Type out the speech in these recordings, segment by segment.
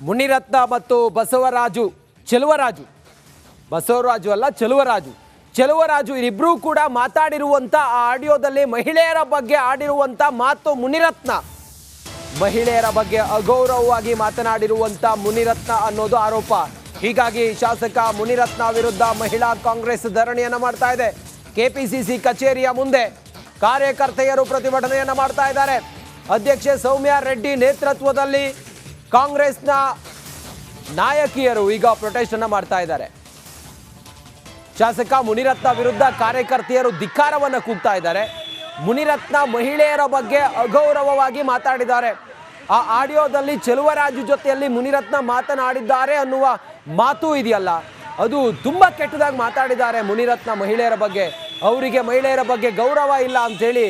ಮುನಿರತ್ನ ಮತ್ತು ಬಸವರಾಜು ಬಸವರಾಜು ಅಲ್ಲ ಚೆಲುವರಾಜು ಇಬ್ಬರೂ ಕೂಡ ಮಾತಾಡಿರುವಂತ ಆ ಆಡಿಯೋದಲ್ಲಿ ಮಹಿಳೆಯರ ಬಗ್ಗೆ ಆಡಿರುವಂತ ಮಾತು ಮುನಿರತ್ನ ಮಹಿಳೆಯರ ಬಗ್ಗೆ ಅಗೌರವವಾಗಿ ಮಾತನಾಡಿರುವಂತ ಮುನಿರತ್ನ ಅನ್ನೋದು ಆರೋಪ. ಹೀಗಾಗಿ ಶಾಸಕ ಮುನಿರತ್ನ ವಿರುದ್ಧ ಮಹಿಳಾ ಕಾಂಗ್ರೆಸ್ ಧರಣಿಯನ್ನ ಮಾಡ್ತಾ ಇದೆ. ಕೆಪಿಸಿಸಿ ಕಚೇರಿಯ ಮುಂದೆ ಕಾರ್ಯಕರ್ತೆಯರು ಪ್ರತಿಭಟನೆಯನ್ನ ಮಾಡ್ತಾ ಇದ್ದಾರೆ. ಅಧ್ಯಕ್ಷೆ ಸೌಮ್ಯ ರೆಡ್ಡಿ ನೇತೃತ್ವದಲ್ಲಿ ಕಾಂಗ್ರೆಸ್ನ ನಾಯಕಿಯರು ಈಗ ಪ್ರೊಟೆಸ್ಟ್ ಅನ್ನ ಮಾಡ್ತಾ ಇದ್ದಾರೆ. ಶಾಸಕ ಮುನಿರತ್ನ ವಿರುದ್ಧ ಕಾರ್ಯಕರ್ತೆಯರು ಧಿಕ್ಕಾರವನ್ನ ಕೂಗ್ತಾ ಇದ್ದಾರೆ. ಮುನಿರತ್ನ ಮಹಿಳೆಯರ ಬಗ್ಗೆ ಅಗೌರವವಾಗಿ ಮಾತಾಡಿದ್ದಾರೆ. ಆ ಆಡಿಯೋದಲ್ಲಿ ಚೆಲುವರಾಜು ಜೊತೆಯಲ್ಲಿ ಮುನಿರತ್ನ ಮಾತನಾಡಿದ್ದಾರೆ ಅನ್ನುವ ಮಾತು ಇದೆಯಲ್ಲ, ಅದು ತುಂಬಾ ಕೆಟ್ಟದಾಗಿ ಮಾತಾಡಿದ್ದಾರೆ ಮುನಿರತ್ನ ಮಹಿಳೆಯರ ಬಗ್ಗೆ. ಅವರಿಗೆ ಮಹಿಳೆಯರ ಬಗ್ಗೆ ಗೌರವ ಇಲ್ಲ ಅಂತೇಳಿ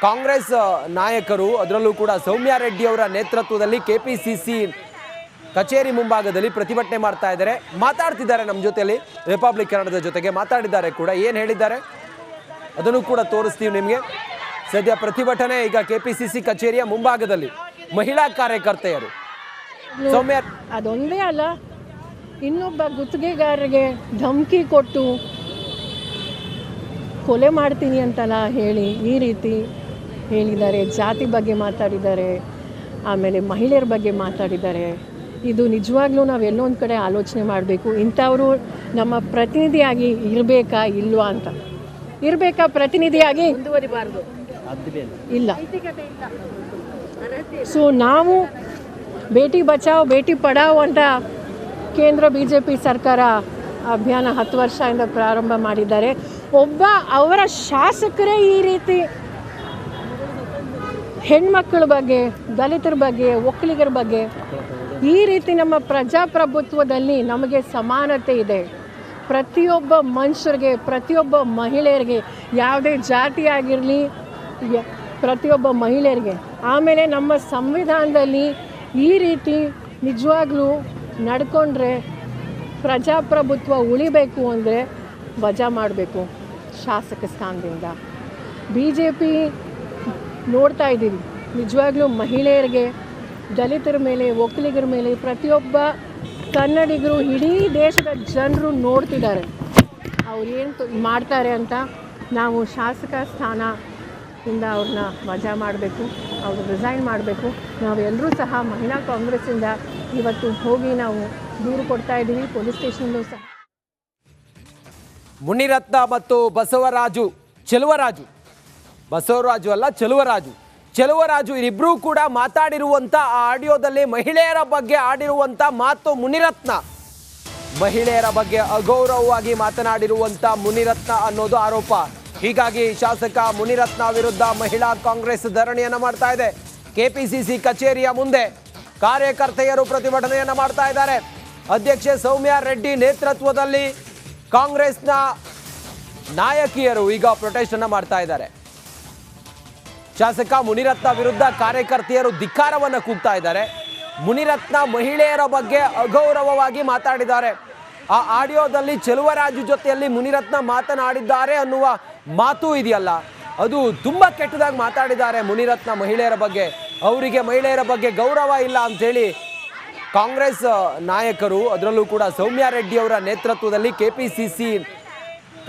ಕಾಂಗ್ರೆಸ್ ನಾಯಕರು, ಅದರಲ್ಲೂ ಕೂಡ ಸೌಮ್ಯ ರೆಡ್ಡಿ ಅವರ ನೇತೃತ್ವದಲ್ಲಿ ಕೆಪಿಸಿಸಿ ಕಚೇರಿ ಮುಂಭಾಗದಲ್ಲಿ ಪ್ರತಿಭಟನೆ ಮಾಡ್ತಾ ಇದ್ದಾರೆ. ಮಾತಾಡ್ತಿದ್ದಾರೆ ನಮ್ಮ ಜೊತೆಯಲ್ಲಿ, ರಿಪಬ್ಲಿಕ್ ಕನ್ನಡದ ಜೊತೆಗೆ ಮಾತಾಡಿದ್ದಾರೆ ಕೂಡ. ಏನು ಹೇಳಿದ್ದಾರೆ ಅದನ್ನು ಕೂಡ ತೋರಿಸ್ತೀವಿ ನಿಮಗೆ. ಸದ್ಯ ಪ್ರತಿಭಟನೆ ಈಗ ಕೆಪಿಸಿಸಿ ಕಚೇರಿಯ ಮುಂಭಾಗದಲ್ಲಿ ಮಹಿಳಾ ಕಾರ್ಯಕರ್ತೆಯರು. ಸೌಮ್ಯ, ಅದೊಂದೇ ಅಲ್ಲ, ಇನ್ನೊಬ್ಬ ಗುತ್ತಿಗೆಗಾರರಿಗೆ ಧಮಕಿ ಕೊಟ್ಟು ಕೊಲೆ ಮಾಡ್ತೀನಿ ಅಂತೆಲ್ಲ ಹೇಳಿ ಈ ರೀತಿ ಹೇಳಿದ್ದಾರೆ. ಜಾತಿ ಬಗ್ಗೆ ಮಾತಾಡಿದ್ದಾರೆ, ಆಮೇಲೆ ಮಹಿಳೆಯರ ಬಗ್ಗೆ ಮಾತಾಡಿದ್ದಾರೆ. ಇದು ನಿಜವಾಗ್ಲೂ ನಾವು ಎಲ್ಲೊಂದು ಕಡೆ ಆಲೋಚನೆ ಮಾಡಬೇಕು. ಇಂಥವರು ನಮ್ಮ ಪ್ರತಿನಿಧಿಯಾಗಿ ಇರಬೇಕಾ ಇಲ್ವಾ ಅಂತ. ಇರಬೇಕಾ ಪ್ರತಿನಿಧಿಯಾಗಿ? ಮುಂದುವರಿಬಾರ್ದು, ಇಲ್ಲ. ಸೊ ನಾವು ಬೇಟಿ ಬಚಾವ್ ಬೇಟಿ ಪಡಾವ್ ಅಂತ ಕೇಂದ್ರ BJP ಸರ್ಕಾರ ಅಭಿಯಾನ 10 ವರ್ಷದಿಂದ ಪ್ರಾರಂಭ ಮಾಡಿದ್ದಾರೆ. ಅವರ ಶಾಸಕರೇ ಈ ರೀತಿ ಹೆಣ್ಮಕ್ಕಳ ಬಗ್ಗೆ, ದಲಿತರ ಬಗ್ಗೆ, ಒಕ್ಕಲಿಗರ ಬಗ್ಗೆ ಈ ರೀತಿ ನಮ್ಮ ಪ್ರಜಾಪ್ರಭುತ್ವದಲ್ಲಿ ನಮಗೆ ಸಮಾನತೆ ಇದೆ. ಪ್ರತಿಯೊಬ್ಬ ಮನುಷ್ಯರಿಗೆ, ಪ್ರತಿಯೊಬ್ಬ ಮಹಿಳೆಯರಿಗೆ, ಯಾವುದೇ ಜಾತಿ ಆಗಿರಲಿ, ಪ್ರತಿಯೊಬ್ಬ ಮಹಿಳೆಯರಿಗೆ. ಆಮೇಲೆ ನಮ್ಮ ಸಂವಿಧಾನದಲ್ಲಿ ಈ ರೀತಿ ನಿಜವಾಗ್ಲೂ ನಡ್ಕೊಂಡ್ರೆ ಪ್ರಜಾಪ್ರಭುತ್ವ ಉಳಿಬೇಕು ಅಂದರೆ ವಜಾ ಮಾಡಬೇಕು ಶಾಸಕ ಸ್ಥಾನದಿಂದ. BJP ನೋಡ್ತಾ ಇದ್ದೀವಿ, ನಿಜವಾಗ್ಲೂ ಮಹಿಳೆಯರಿಗೆ, ದಲಿತರ ಮೇಲೆ, ಒಕ್ಕಲಿಗರ ಮೇಲೆ ಪ್ರತಿಯೊಬ್ಬ ಕನ್ನಡಿಗರು, ಇಡೀ ದೇಶದ ಜನರು ನೋಡ್ತಿದ್ದಾರೆ ಅವ್ರು ಏನು ಮಾಡ್ತಾರೆ ಅಂತ. ನಾವು ಶಾಸಕ ಸ್ಥಾನದಿಂದ ಅವ್ರನ್ನ ವಜಾ ಮಾಡಬೇಕು, ಅವರು ರಿಸೈನ್ ಮಾಡಬೇಕು. ನಾವೆಲ್ಲರೂ ಸಹ ಮಹಿಳಾ ಕಾಂಗ್ರೆಸ್ಸಿಂದ ಇವತ್ತು ಹೋಗಿ ನಾವು ದೂರು ಕೊಡ್ತಾ ಇದ್ದೀವಿ ಪೊಲೀಸ್ ಸ್ಟೇಷನಲ್ಲೂ ಸಹ. ಮುನಿರತ್ನ ಮತ್ತು ಚೆಲುವರಾಜು ಇಬ್ಬರೂ ಕೂಡ ಮಾತಾಡಿರುವಂತ ಆ ಆಡಿಯೋದಲ್ಲಿ ಮಹಿಳೆಯರ ಬಗ್ಗೆ ಆಡಿರುವಂತ ಮಾತು ಮುನಿರತ್ನ ಮಹಿಳೆಯರ ಬಗ್ಗೆ ಅಗೌರವವಾಗಿ ಮಾತನಾಡಿರುವಂತ ಮುನಿರತ್ನ ಅನ್ನೋದು ಆರೋಪ. ಹೀಗಾಗಿ ಶಾಸಕ ಮುನಿರತ್ನ ವಿರುದ್ಧ ಮಹಿಳಾ ಕಾಂಗ್ರೆಸ್ ಧರಣಿಯನ್ನ ಮಾಡ್ತಾ ಇದೆ. ಕೆಪಿಸಿಸಿ ಕಚೇರಿಯ ಮುಂದೆ ಕಾರ್ಯಕರ್ತೆಯರು ಪ್ರತಿಭಟನೆಯನ್ನ ಮಾಡ್ತಾ ಇದ್ದಾರೆ. ಅಧ್ಯಕ್ಷೆ ಸೌಮ್ಯ ರೆಡ್ಡಿ ನೇತೃತ್ವದಲ್ಲಿ ಕಾಂಗ್ರೆಸ್ನ ನಾಯಕಿಯರು ಈಗ ಪ್ರೊಟೆಸ್ಟ್ ಅನ್ನ ಮಾಡ್ತಾ ಇದ್ದಾರೆ. ಶಾಸಕ ಮುನಿರತ್ನ ವಿರುದ್ಧ ಕಾರ್ಯಕರ್ತೆಯರು ಧಿಕ್ಕಾರವನ್ನ ಕೂಗ್ತಾ ಇದ್ದಾರೆ. ಮುನಿರತ್ನ ಮಹಿಳೆಯರ ಬಗ್ಗೆ ಅಗೌರವವಾಗಿ ಮಾತಾಡಿದ್ದಾರೆ. ಆ ಆಡಿಯೋದಲ್ಲಿ ಚೆಲುವರಾಜು ಜೊತೆಯಲ್ಲಿ ಮುನಿರತ್ನ ಮಾತನಾಡಿದ್ದಾರೆ ಅನ್ನುವ ಮಾತು ಇದೆಯಲ್ಲ, ಅದು ತುಂಬಾ ಕೆಟ್ಟದಾಗಿ ಮಾತಾಡಿದ್ದಾರೆ ಮುನಿರತ್ನ ಮಹಿಳೆಯರ ಬಗ್ಗೆ. ಅವರಿಗೆ ಮಹಿಳೆಯರ ಬಗ್ಗೆ ಗೌರವ ಇಲ್ಲ ಅಂತೇಳಿ ಕಾಂಗ್ರೆಸ್ ನಾಯಕರು, ಅದರಲ್ಲೂ ಕೂಡ ಸೌಮ್ಯ ರೆಡ್ಡಿ ಅವರ ನೇತೃತ್ವದಲ್ಲಿ ಕೆಪಿಸಿಸಿ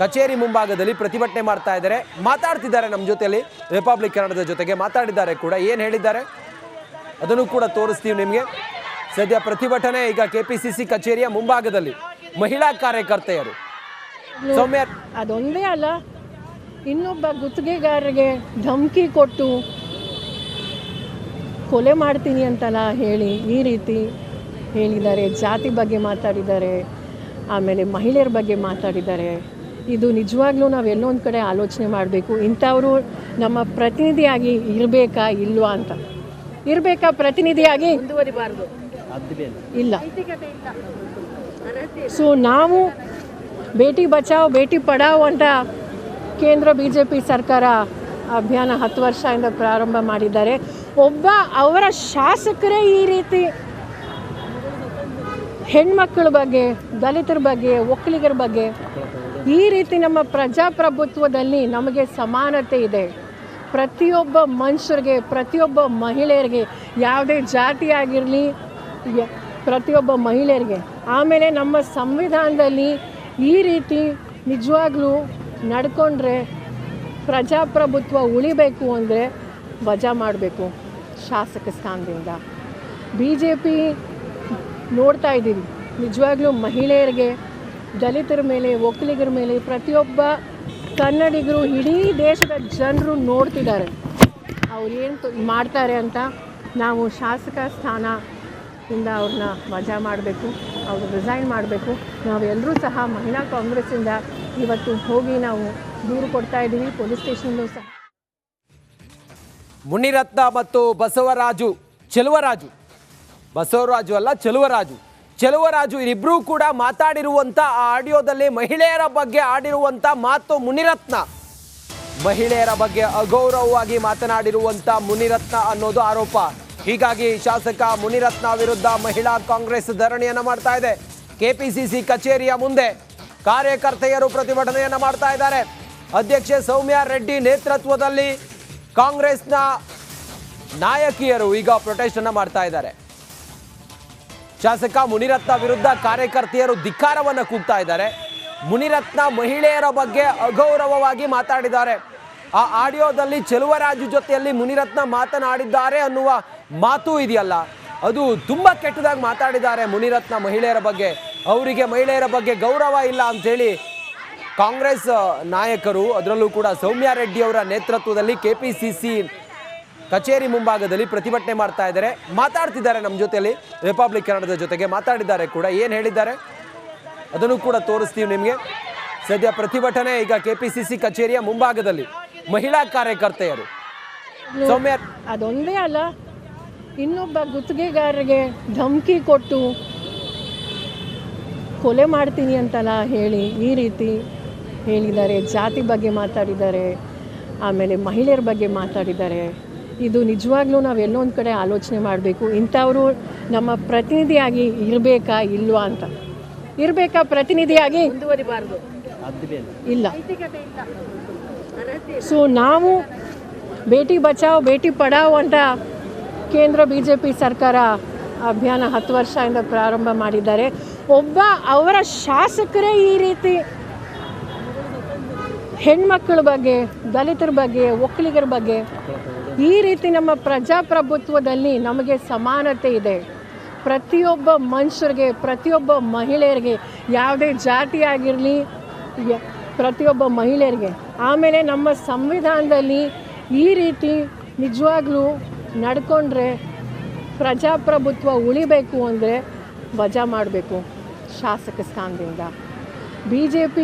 ಕಚೇರಿ ಮುಂಭಾಗದಲ್ಲಿ ಪ್ರತಿಭಟನೆ ಮಾಡ್ತಾ ಇದ್ದಾರೆ. ಮಾತಾಡ್ತಿದ್ದಾರೆ ನಮ್ಮ ಜೊತೆಯಲ್ಲಿ, ರಿಪಬ್ಲಿಕ್ ಕನ್ನಡದ ಜೊತೆಗೆ ಮಾತಾಡಿದ್ದಾರೆ ಕೂಡ. ಏನು ಹೇಳಿದ್ದಾರೆ ಅದನ್ನು ಕೂಡ ತೋರಿಸ್ತೀವಿ ನಿಮಗೆ. ಸದ್ಯ ಪ್ರತಿಭಟನೆ ಈಗ ಕೆಪಿಸಿಸಿ ಕಚೇರಿಯ ಮುಂಭಾಗದಲ್ಲಿ ಮಹಿಳಾ ಕಾರ್ಯಕರ್ತೆಯರು. ಸೌಮ್ಯ, ಅದೊಂದೇ ಅಲ್ಲ, ಇನ್ನೊಬ್ಬ ಗುತ್ತಿಗೆಗಾರರಿಗೆ ಧಮಕಿ ಕೊಟ್ಟು ಕೊಲೆ ಮಾಡ್ತೀನಿ ಅಂತೆಲ್ಲ ಹೇಳಿ ಈ ರೀತಿ ಹೇಳಿದ್ದಾರೆ. ಜಾತಿ ಬಗ್ಗೆ ಮಾತಾಡಿದ್ದಾರೆ, ಆಮೇಲೆ ಮಹಿಳೆಯರ ಬಗ್ಗೆ ಮಾತಾಡಿದ್ದಾರೆ. ಇದು ನಿಜವಾಗ್ಲೂ ನಾವು ಎಲ್ಲೊಂದು ಕಡೆ ಆಲೋಚನೆ ಮಾಡಬೇಕು. ಇಂಥವರು ನಮ್ಮ ಪ್ರತಿನಿಧಿಯಾಗಿ ಇರಬೇಕಾ ಇಲ್ವಾ ಅಂತ. ಇರಬೇಕಾ ಪ್ರತಿನಿಧಿಯಾಗಿ? ಮುಂದುವರಿಬಾರ್ದು, ಇಲ್ಲ. ಸೊ ನಾವು ಬೇಟಿ ಬಚಾವ್ ಬೇಟಿ ಪಡಾವ್ ಅಂತ ಕೇಂದ್ರ BJP ಸರ್ಕಾರ ಅಭಿಯಾನ 10 ವರ್ಷದಿಂದ ಪ್ರಾರಂಭ ಮಾಡಿದ್ದಾರೆ. ಅವರ ಶಾಸಕರೇ ಈ ರೀತಿ ಹೆಣ್ಮಕ್ಕಳ ಬಗ್ಗೆ, ದಲಿತರ ಬಗ್ಗೆ, ಒಕ್ಕಲಿಗರ ಬಗ್ಗೆ ಈ ರೀತಿ ನಮ್ಮ ಪ್ರಜಾಪ್ರಭುತ್ವದಲ್ಲಿ ನಮಗೆ ಸಮಾನತೆ ಇದೆ. ಪ್ರತಿಯೊಬ್ಬ ಮನುಷ್ಯರಿಗೆ, ಪ್ರತಿಯೊಬ್ಬ ಮಹಿಳೆಯರಿಗೆ, ಯಾವುದೇ ಜಾತಿ ಆಗಿರಲಿ, ಪ್ರತಿಯೊಬ್ಬ ಮಹಿಳೆಯರಿಗೆ. ಆಮೇಲೆ ನಮ್ಮ ಸಂವಿಧಾನದಲ್ಲಿ ಈ ರೀತಿ ನಿಜವಾಗ್ಲೂ ನಡ್ಕೊಂಡ್ರೆ ಪ್ರಜಾಪ್ರಭುತ್ವ ಉಳಿಬೇಕು ಅಂದರೆ ವಜಾ ಮಾಡಬೇಕು ಶಾಸಕ ಸ್ಥಾನದಿಂದ. BJP ನೋಡ್ತಾ ಇದ್ದೀವಿ, ನಿಜವಾಗ್ಲೂ ಮಹಿಳೆಯರಿಗೆ, ದಲಿತರ ಮೇಲೆ, ಒಕ್ಕಲಿಗರ ಮೇಲೆ ಪ್ರತಿಯೊಬ್ಬ ಕನ್ನಡಿಗರು, ಇಡೀ ದೇಶದ ಜನರು ನೋಡ್ತಿದ್ದಾರೆ ಅವ್ರು ಏನು ಮಾಡ್ತಾರೆ ಅಂತ. ನಾವು ಶಾಸಕ ಸ್ಥಾನದಿಂದ ಅವ್ರನ್ನ ವಜಾ ಮಾಡಬೇಕು, ಅವರು ರಿಸೈನ್ ಮಾಡಬೇಕು. ನಾವೆಲ್ಲರೂ ಸಹ ಮಹಿಳಾ ಕಾಂಗ್ರೆಸ್ಸಿಂದ ಇವತ್ತು ಹೋಗಿ ನಾವು ದೂರು ಕೊಡ್ತಾ ಇದ್ದೀವಿ ಪೊಲೀಸ್ ಸ್ಟೇಷನಲ್ಲೂ ಸಹ. ಮುನಿರತ್ನ ಮತ್ತು ಬಸವರಾಜು ಚೆಲುವರಾಜು ಇವರಿಬ್ಬರೂ ಕೂಡ ಮಾತಾಡಿರುವಂಥ ಆ ಆಡಿಯೋದಲ್ಲಿ ಮಹಿಳೆಯರ ಬಗ್ಗೆ ಆಡಿರುವಂಥ ಮಾತು ಮಹಿಳೆಯರ ಬಗ್ಗೆ ಅಗೌರವವಾಗಿ ಮಾತನಾಡಿರುವಂಥ ಮುನಿರತ್ನ ಅನ್ನೋದು ಆರೋಪ. ಹೀಗಾಗಿ ಶಾಸಕ ಮುನಿರತ್ನ ವಿರುದ್ಧ ಮಹಿಳಾ ಕಾಂಗ್ರೆಸ್ ಧರಣಿಯನ್ನು ಮಾಡ್ತಾ ಇದೆ. ಕೆಪಿಸಿಸಿ ಕಚೇರಿಯ ಮುಂದೆ ಕಾರ್ಯಕರ್ತೆಯರು ಪ್ರತಿಭಟನೆಯನ್ನು ಮಾಡ್ತಾ ಇದ್ದಾರೆ. ಅಧ್ಯಕ್ಷೆ ಸೌಮ್ಯಾ ರೆಡ್ಡಿ ನೇತೃತ್ವದಲ್ಲಿ ಕಾಂಗ್ರೆಸ್ನ ನಾಯಕಿಯರು ಈಗ ಪ್ರೊಟೆಸ್ಟ್ ಅನ್ನು ಮಾಡ್ತಾ ಇದ್ದಾರೆ. ಶಾಸಕ ಮುನಿರತ್ನ ವಿರುದ್ಧ ಕಾರ್ಯಕರ್ತೆಯರು ಧಿಕ್ಕಾರವನ್ನು ಕೂಗ್ತಾ ಇದ್ದಾರೆ. ಮುನಿರತ್ನ ಮಹಿಳೆಯರ ಬಗ್ಗೆ ಅಗೌರವವಾಗಿ ಮಾತಾಡಿದ್ದಾರೆ. ಆ ಆಡಿಯೋದಲ್ಲಿ ಚೆಲುವರಾಜು ಜೊತೆಯಲ್ಲಿ ಮುನಿರತ್ನ ಮಾತನಾಡಿದ್ದಾರೆ ಅನ್ನುವ ಮಾತು ಇದೆಯಲ್ಲ, ಅದು ತುಂಬ ಕೆಟ್ಟದಾಗಿ ಮಾತಾಡಿದ್ದಾರೆ ಮುನಿರತ್ನ ಮಹಿಳೆಯರ ಬಗ್ಗೆ. ಅವರಿಗೆ ಮಹಿಳೆಯರ ಬಗ್ಗೆ ಗೌರವ ಇಲ್ಲ ಅಂಥೇಳಿ ಕಾಂಗ್ರೆಸ್ ನಾಯಕರು, ಅದರಲ್ಲೂ ಕೂಡ ಸೌಮ್ಯಾ ರೆಡ್ಡಿ ಅವರ ನೇತೃತ್ವದಲ್ಲಿ ಕೆಪಿಸಿಸಿ ಕಚೇರಿ ಮುಂಭಾಗದಲ್ಲಿ ಪ್ರತಿಭಟನೆ ಮಾಡ್ತಾ ಇದ್ದಾರೆ. ಮಾತಾಡ್ತಿದ್ದಾರೆ ನಮ್ಮ ಜೊತೆಯಲ್ಲಿ, ರಿಪಬ್ಲಿಕ್ ಕನ್ನಡದ ಜೊತೆಗೆ ಮಾತಾಡಿದ್ದಾರೆ ಕೂಡ. ಏನು ಹೇಳಿದ್ದಾರೆ ಅದನ್ನು ಕೂಡ ತೋರಿಸ್ತೀವಿ ನಿಮಗೆ. ಸದ್ಯ ಪ್ರತಿಭಟನೆ ಈಗ ಕೆಪಿಸಿಸಿ ಕಚೇರಿಯ ಮುಂಭಾಗದಲ್ಲಿ ಮಹಿಳಾ ಕಾರ್ಯಕರ್ತೆಯರು. ಸೌಮ್ಯ ಅದೊಂದೇ ಅಲ್ಲ, ಇನ್ನೊಬ್ಬ ಗುತ್ತಿಗೆಗಾರರಿಗೆ ಧಮಕಿ ಕೊಟ್ಟು ಕೊಲೆ ಮಾಡ್ತೀನಿ ಅಂತೆಲ್ಲ ಹೇಳಿ ಈ ರೀತಿ ಹೇಳಿದ್ದಾರೆ. ಜಾತಿ ಬಗ್ಗೆ ಮಾತಾಡಿದ್ದಾರೆ, ಆಮೇಲೆ ಮಹಿಳೆಯರ ಬಗ್ಗೆ ಮಾತಾಡಿದ್ದಾರೆ. ಇದು ನಿಜವಾಗ್ಲೂ ನಾವು ಎಲ್ಲೋ ಒಂದು ಕಡೆ ಆಲೋಚನೆ ಮಾಡಬೇಕು. ಇಂಥವರು ನಮ್ಮ ಪ್ರತಿನಿಧಿಯಾಗಿ ಇರಬೇಕಾ ಇಲ್ವಾ ಅಂತ. ಇರಬೇಕಾ ಪ್ರತಿನಿಧಿಯಾಗಿ? ಮುಂದುವರಿಬಾರ್ದು ಇಲ್ಲ. ಸೊ ನಾವು ಬೇಟಿ ಬಚಾವ್ ಬೇಟಿ ಪಢಾವ್ ಅಂತ ಕೇಂದ್ರ BJP ಸರ್ಕಾರ ಅಭಿಯಾನ 10 ವರ್ಷದಿಂದ ಪ್ರಾರಂಭ ಮಾಡಿದ್ದಾರೆ. ಅವರ ಶಾಸಕರೇ ಈ ರೀತಿ ಹೆಣ್ಮಕ್ಕಳ ಬಗ್ಗೆ, ದಲಿತರ ಬಗ್ಗೆ, ಒಕ್ಕಲಿಗರ ಬಗ್ಗೆ ಈ ರೀತಿ ನಮ್ಮ ಪ್ರಜಾಪ್ರಭುತ್ವದಲ್ಲಿ ನಮಗೆ ಸಮಾನತೆ ಇದೆ. ಪ್ರತಿಯೊಬ್ಬ ಮನುಷ್ಯರಿಗೆ, ಪ್ರತಿಯೊಬ್ಬ ಮಹಿಳೆಯರಿಗೆ, ಯಾವುದೇ ಜಾತಿ ಆಗಿರಲಿ, ಪ್ರತಿಯೊಬ್ಬ ಮಹಿಳೆಯರಿಗೆ. ಆಮೇಲೆ ನಮ್ಮ ಸಂವಿಧಾನದಲ್ಲಿ ಈ ರೀತಿ ನಿಜವಾಗ್ಲೂ ನಡ್ಕೊಂಡ್ರೆ ಪ್ರಜಾಪ್ರಭುತ್ವ ಉಳಿಬೇಕು ಅಂದರೆ ವಜಾ ಮಾಡಬೇಕು ಶಾಸಕ ಸ್ಥಾನದಿಂದ. BJP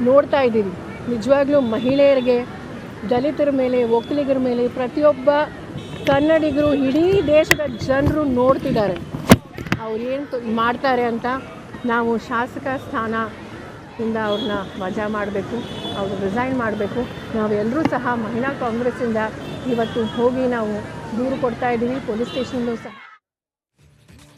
ನೋಡ್ತಾ ಇದ್ದೀವಿ, ನಿಜವಾಗ್ಲೂ ಮಹಿಳೆಯರಿಗೆ, ದಲಿತರ ಮೇಲೆ, ಒಕ್ಕಲಿಗರ ಮೇಲೆ ಪ್ರತಿಯೊಬ್ಬ ಕನ್ನಡಿಗರು, ಇಡೀ ದೇಶದ ಜನರು ನೋಡ್ತಿದ್ದಾರೆ ಅವ್ರು ಏನು ಮಾಡ್ತಾರೆ ಅಂತ. ನಾವು ಶಾಸಕ ಸ್ಥಾನದಿಂದ ಅವ್ರನ್ನ ವಜಾ ಮಾಡಬೇಕು, ಅವರು ರಿಸೈನ್ ಮಾಡಬೇಕು. ನಾವೆಲ್ಲರೂ ಸಹ ಮಹಿಳಾ ಕಾಂಗ್ರೆಸ್ಸಿಂದ ಇವತ್ತು ಹೋಗಿ ನಾವು ದೂರು ಕೊಡ್ತಾ ಇದ್ದೀವಿ ಪೊಲೀಸ್ ಸ್ಟೇಷನಲ್ಲೂ ಸಹ.